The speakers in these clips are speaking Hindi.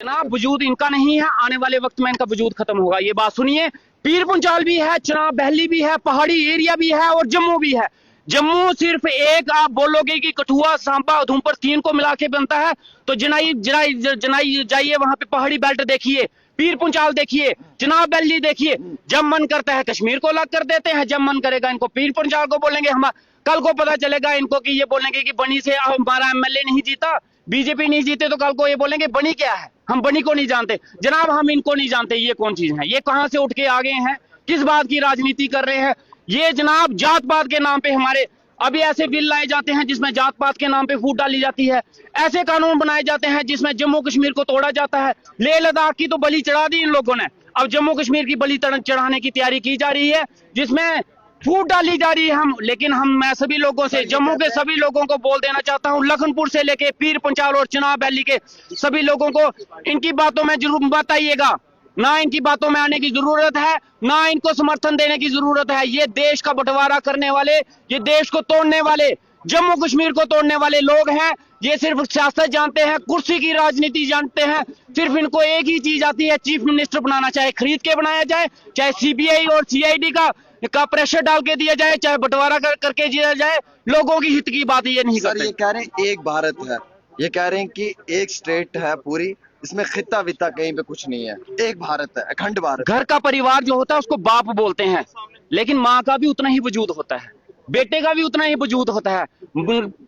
जनाब वजूद इनका नहीं है, आने वाले वक्त में इनका वजूद खत्म होगा। ये बात सुनिए, पीर पंचाल भी है, चिनाब बहली भी है, पहाड़ी एरिया भी है और जम्मू भी है। जम्मू सिर्फ एक, आप बोलोगे कि कठुआ सांबा उधमपुर 3 को मिला के बनता है, तो जनाई जनाई जनाई जाइए, वहां पे पहाड़ी बेल्ट देखिए, पीर पंचाल देखिए, चिनाब बहली देखिए। जब मन करता है कश्मीर को अलग कर देते हैं, जब मन करेगा इनको पीर पंचाल को बोलेंगे। हम कल को पता चलेगा इनको कि ये बोलेंगे कि बनी से हमारा एमएलए नहीं जीता, बीजेपी नहीं जीते, तो कल को ये बोलेंगे बनी क्या है, हम बनी को नहीं जानते। जनाब हम इनको नहीं जानते, ये कौन चीज है, ये कहां से उठ के आ गए हैं, किस बात की राजनीति कर रहे हैं ये। जनाब जात पात के नाम पे हमारे अभी ऐसे बिल लाए जाते हैं जिसमें जात पात के नाम पे फूट डाली जाती है, ऐसे कानून बनाए जाते हैं जिसमें जम्मू कश्मीर को तोड़ा जाता है। लेह लद्दाख की तो बलि चढ़ा दी इन लोगों ने, अब जम्मू कश्मीर की बलि चढ़ाने की तैयारी की जा रही है जिसमें फूट डाली जा रही है। हम मैं सभी लोगों से, जम्मू के सभी लोगों को बोल देना चाहता हूं, लखनपुर से लेके पीर पंचाल और चिनाब वैली के सभी लोगों को इनकी बातों में जरूर बताइएगा, ना इनकी बातों में आने की जरूरत है, ना इनको समर्थन देने की जरूरत है। ये देश का बंटवारा करने वाले, ये देश को तोड़ने वाले, जम्मू कश्मीर को तोड़ने वाले लोग हैं। ये सिर्फ सियासत जानते हैं, कुर्सी की राजनीति जानते हैं। सिर्फ इनको एक ही चीज आती है, चीफ मिनिस्टर बनाना, चाहे खरीद के बनाया जाए, चाहे सीबीआई और सीआईडी का प्रेशर डाल के दिया जाए, चाहे बंटवारा करके दिया जाए। लोगों की हित की बात ये नहीं करते। ये कह रहे हैं एक भारत है, ये कह रहे हैं कि एक स्टेट है पूरी, इसमें खिता विता कहीं पे कुछ नहीं है, एक भारत है, अखंड भारत। घर का परिवार जो होता है उसको बाप बोलते हैं, लेकिन माँ का भी उतना ही वजूद होता है, बेटे का भी उतना ही वजूद होता है।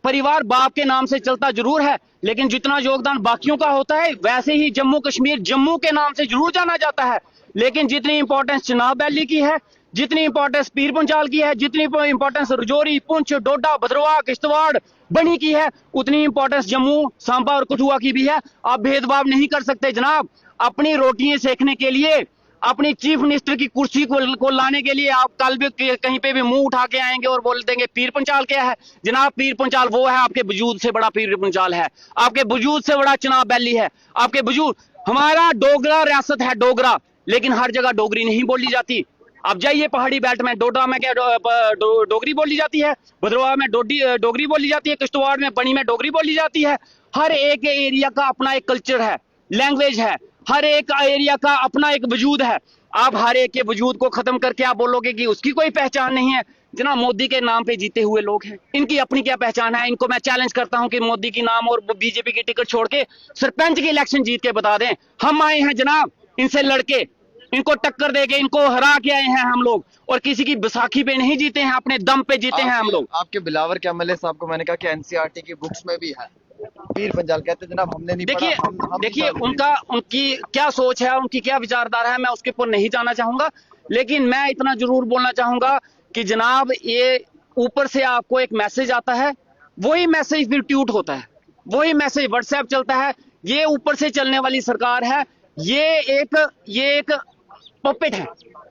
परिवार बाप के नाम से चलता जरूर है, लेकिन जितना योगदान बाकियों का होता है वैसे ही जम्मू कश्मीर जम्मू के नाम से जरूर जाना जाता है। लेकिन जितनी इंपॉर्टेंस चिनाब वैली की है, जितनी इंपॉर्टेंस पीर पंचाल की है, जितनी इंपॉर्टेंस रजौरी, पुंछ, डोडा, भद्रवाह, किश्तवाड़, बनी की है, उतनी इंपॉर्टेंस जम्मू, सांबा और कठुआ की भी है। आप भेदभाव नहीं कर सकते जनाब। अपनी रोटियां सेकने के लिए, अपनी चीफ मिनिस्टर की कुर्सी को लाने के लिए आप कल भी कहीं पे भी मुंह उठा के आएंगे और बोल देंगे पीर पंचाल क्या है। जनाब पीर पंचाल वो है, आपके वजूद से बड़ा पीर पंचाल है, आपके वजूद से बड़ा चिनाब वैली है, आपके वजूद। हमारा डोगरा रियासत है, डोगरा, लेकिन हर जगह डोगरी नहीं बोली जाती। आप जाइए पहाड़ी बेल्ट में, डोडा में क्या डोगरी बोली जाती है, भद्रवाह में डोगरी बोली जाती है, किश्तवाड़ में, बनी में डोगरी बोली जाती है। हर एक एरिया का अपना एक कल्चर है, लैंग्वेज है, हर एक एरिया का अपना एक वजूद है। आप हर एक के वजूद को खत्म करके आप बोलोगे कि उसकी कोई पहचान नहीं है। जना मोदी के नाम पे जीते हुए लोग हैं, इनकी अपनी क्या पहचान है। इनको मैं चैलेंज करता हूं कि मोदी की नाम और बीजेपी की टिकट छोड़ के सरपंच की इलेक्शन जीत के बता दें। हम आए हैं जनाब इनसे लड़के, इनको टक्कर देके इनको हरा के आए हैं हम लोग, और किसी की बैसाखी पे नहीं जीते हैं, अपने दम पे जीते हैं हम लोग। आपके बिलावर के एमएलए साहब को मैंने कहा कि एनसीईआरटी की बुक्स में भी है पीर पंचाल, कहते जनाब हमने नहीं देखिए पढ़ा। देखिए उनकी क्या सोच है, उनकी क्या विचारधारा है, मैं उसके ऊपर नहीं जाना चाहूंगा। लेकिन मैं इतना जरूर बोलना चाहूंगा कि जनाब ये ऊपर से आपको एक मैसेज आता है, वही मैसेज फिर ट्यूट होता है, वही मैसेज व्हाट्सएप चलता है। ये ऊपर से चलने वाली सरकार है, ये एक पपेट है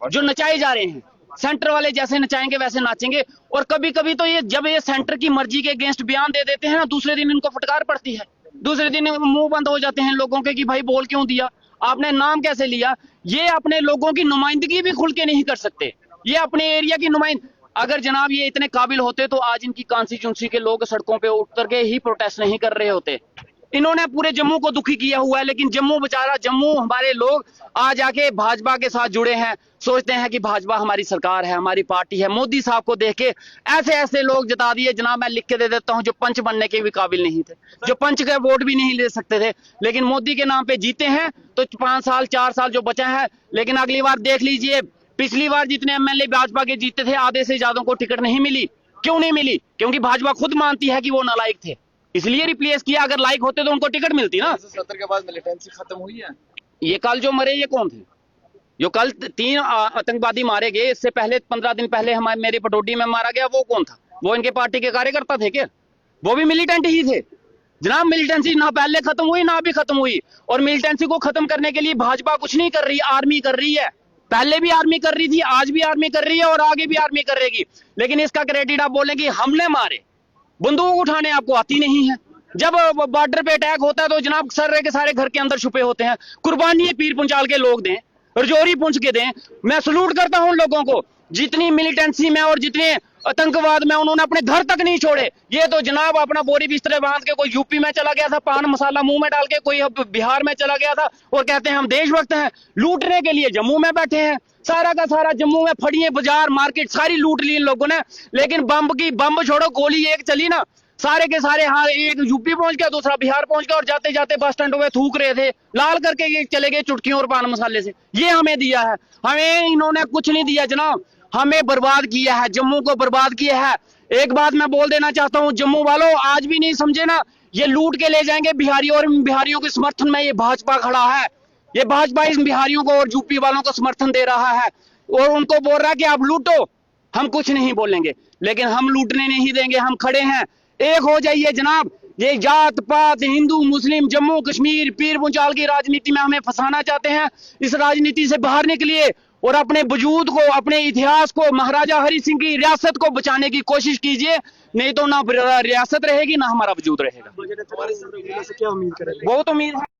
जो नचाए जा रहे हैं। सेंटर वाले जैसे नचाएंगे वैसे नाचेंगे। और कभी कभी तो ये जब ये सेंटर की मर्जी के अगेंस्ट बयान दे देते हैं ना, दूसरे दिन इनको फटकार पड़ती है, दूसरे दिन मुंह बंद हो जाते हैं लोगों के कि भाई बोल क्यों दिया, आपने नाम कैसे लिया। ये अपने लोगों की नुमाइंदगी भी खुल के नहीं कर सकते, ये अपने एरिया की अगर जनाब ये इतने काबिल होते तो आज इनकी कॉन्स्टिट्यूंसी के लोग सड़कों पे उतर के ही प्रोटेस्ट नहीं कर रहे होते। इन्होंने पूरे जम्मू को दुखी किया हुआ है, लेकिन जम्मू बेचारा, जम्मू हमारे लोग आज आके भाजपा के साथ जुड़े हैं, सोचते हैं कि भाजपा हमारी सरकार है, हमारी पार्टी है। मोदी साहब को देख के ऐसे ऐसे लोग जता दिए जनाब, मैं लिख के दे देता हूं, जो पंच बनने के भी काबिल नहीं थे, जो पंच के वोट भी नहीं ले सकते थे, लेकिन मोदी के नाम पे जीते हैं। तो 5 साल 4 साल जो बचा है, लेकिन अगली बार देख लीजिए, पिछली बार जितने एमएलए भाजपा के जीते थे, आधे से ज्यादा को टिकट नहीं मिली। क्यों नहीं मिली? क्योंकि भाजपा खुद मानती है कि वो नालायक थे, इसलिए रिप्लेस किया। अगर लाइक होते तो उनको टिकट मिलती ना। 1970 के बाद मिलिटेंसी खत्म हुई है। ये कल जो मरे ये कौन थे? जो कल 3 आतंकवादी मारे गए, इससे पहले 15 दिन पहले हमारे मेरे पटोडी में मारा गया, वो कौन था? वो इनके पार्टी के कार्यकर्ता थे क्या? वो भी मिलिटेंट ही थे जनाब। मिलिटेंसी ना पहले खत्म हुई ना अभी खत्म हुई, और मिलिटेंसी को खत्म करने के लिए भाजपा कुछ नहीं कर रही, आर्मी कर रही है। पहले भी आर्मी कर रही थी, आज भी आर्मी कर रही है और आगे भी आर्मी करेगी। लेकिन इसका क्रेडिट आप बोलेंगे हमने मारे, बंदूक उठाने आपको आती नहीं है। जब बॉर्डर पे अटैक होता है तो जनाब सारे के सारे घर के अंदर छुपे होते हैं। कुर्बानी पीर पंचाल के लोग दें, रजौरी पुंछ के दें। मैं सलूट करता हूं उन लोगों को जितनी मिलिटेंसी में और जितने आतंकवाद में उन्होंने अपने घर तक नहीं छोड़े। ये तो जनाब अपना बोरी बिस्तरे बांध के कोई यूपी में चला गया था, पान मसाला मुंह में डाल के, कोई अब बिहार में चला गया था और कहते हैं हम देशभक्त हैं। लूटने के लिए जम्मू में बैठे हैं, सारा का सारा जम्मू में फड़िए बाजार मार्केट सारी लूट ली इन लोगों ने। लेकिन बम छोड़ो, गोली एक चली ना, सारे के सारे, हाँ एक यूपी पहुंच गया, दूसरा बिहार पहुंच गया और जाते जाते बस स्टैंड में थूक रहे थे, लाल करके ये चले गए चुटकियों और पान मसाले से। ये हमें दिया है, हमें इन्होंने कुछ नहीं दिया जनाब, हमें बर्बाद किया है, जम्मू को बर्बाद किया है। एक बात मैं बोल देना चाहता हूं, जम्मू वालों आज भी नहीं समझे ना, ये लूट के ले जाएंगे बिहारी और बिहारियों के समर्थन में ये भाजपा खड़ा है। ये भाजपा इन बिहारियों को और यूपी वालों को समर्थन दे रहा है और उनको बोल रहा है कि आप लूटो, हम कुछ नहीं बोलेंगे, लेकिन हम लूटने नहीं देंगे। हम खड़े हैं, एक हो जाइए जनाब। ये जात पात हिंदू मुस्लिम जम्मू कश्मीर पीर पुंचाल की राजनीति में हमें फंसाना चाहते हैं। इस राजनीति से बाहर निकलिए और अपने वजूद को, अपने इतिहास को, महाराजा हरि सिंह की रियासत को बचाने की कोशिश कीजिए, नहीं तो ना रियासत रहेगी ना हमारा वजूद रहेगा। बजट क्या उम्मीद करें? बहुत उम्मीद है।